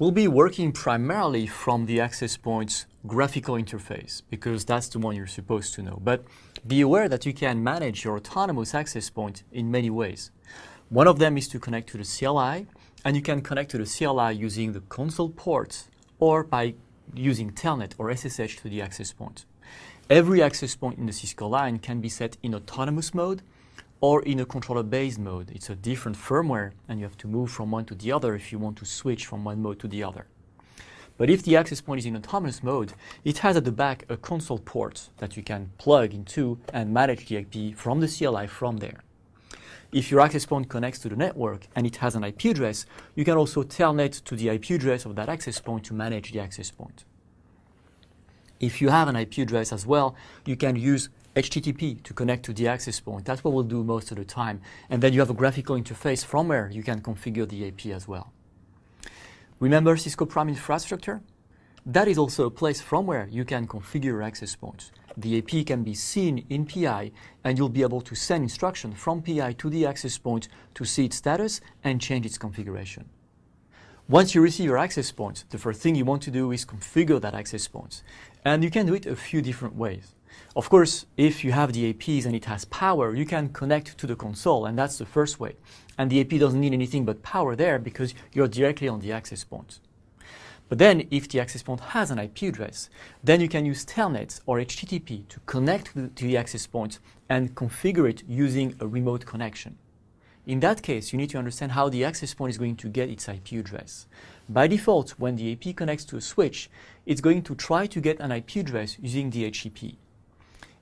We'll be working primarily from the access point's graphical interface because that's the one you're supposed to know. But be aware that you can manage your autonomous access point in many ways. One of them is to connect to the CLI, and you can connect to the CLI using the console ports or by using Telnet or SSH to the access point. Every access point in the Cisco line can be set in autonomous mode or in a controller-based mode. It's a different firmware, and you have to move from one to the other if you want to switch from one mode to the other. But if the access point is in autonomous mode, it has at the back a console port that you can plug into and manage the IP from the CLI from there. If your access point connects to the network and it has an IP address, you can also telnet to the IP address of that access point to manage the access point. If you have an IP address as well, you can use HTTP to connect to the access point. That's what we'll do most of the time. And then you have a graphical interface from where you can configure the AP as well. Remember Cisco Prime Infrastructure? That is also a place from where you can configure your access points. The AP can be seen in PI, and you'll be able to send instruction from PI to the access point to see its status and change its configuration. Once you receive your access point, the first thing you want to do is configure that access point. And you can do it a few different ways. Of course, if you have the APs and it has power, you can connect to the console, and that's the first way. And the AP doesn't need anything but power there because you're directly on the access point. But then, if the access point has an IP address, then you can use Telnet or HTTP to connect to the access point and configure it using a remote connection. In that case, you need to understand how the access point is going to get its IP address. By default, when the AP connects to a switch, it's going to try to get an IP address using the HTTP.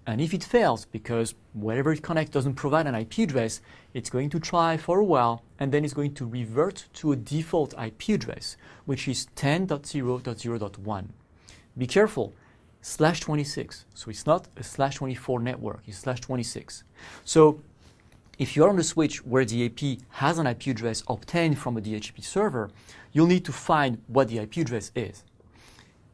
And if it fails, because wherever it connects doesn't provide an IP address, it's going to try for a while, and then it's going to revert to a default IP address, which is 10.0.0.1. Be careful, /26. So it's not a /24 network, it's /26. So if you're on the switch where the AP has an IP address obtained from a DHCP server, you'll need to find what the IP address is.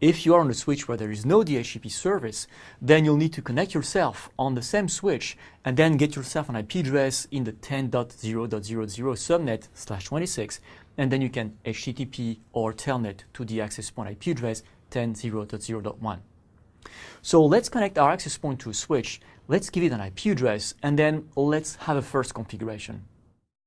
If you are on a switch where there is no DHCP service, then you'll need to connect yourself on the same switch and then get yourself an IP address in the 10.0.0.0 subnet /26, and then you can HTTP or Telnet to the access point IP address 10.0.0.1. So let's connect our access point to a switch, let's give it an IP address, and then let's have a first configuration.